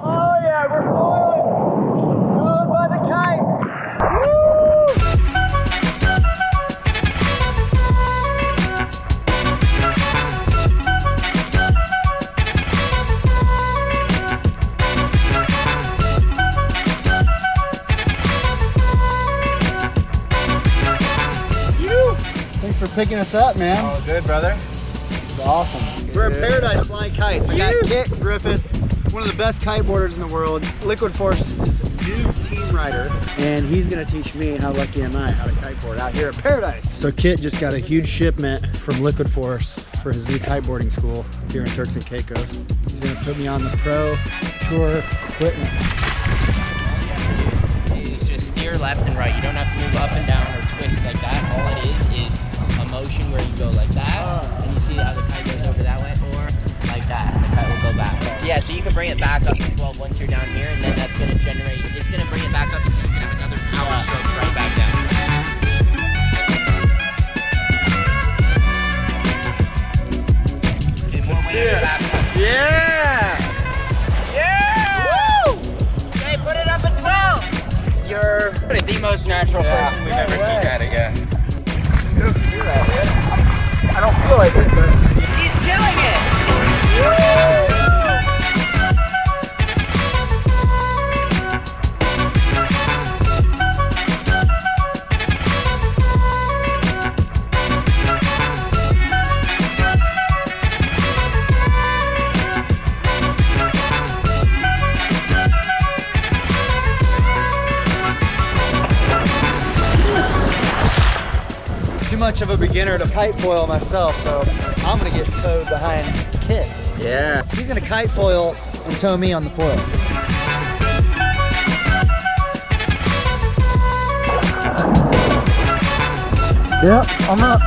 Oh yeah, we're flying! Going by the kite! Thanks for picking us up, man. All good, brother. It's awesome. We're in Paradise flying kites. I got Kit Griffiths, one of the best kiteboarders in the world. Liquidforce is a new team rider, and he's gonna teach me, how lucky am I, how to kiteboard out here at Paradise. So Kit just got a huge shipment from Liquidforce for his new kiteboarding school here in Turks and Caicos. He's gonna put me on the pro tour equipment. Is just steer left and right. You don't have to move up and down or twist like that. All it is a motion where you go like that, and you see how the kite goes over that way, or like that, and the kite will go back. Yeah, so you can bring it back up as well once you're down here, and then that's going to generate, it's going to bring it back up so you can have another power stroke right back down. Let's see it. Yeah! Yeah! Woo! Okay, put it up at 12! You're the most natural person we've ever seen at it, yeah. I don't feel like it, but he's killing it! too much of a beginner to kite foil myself, so I'm gonna get towed behind Kit. Yeah. He's gonna kite foil and tow me on the foil. Yeah, I'm up.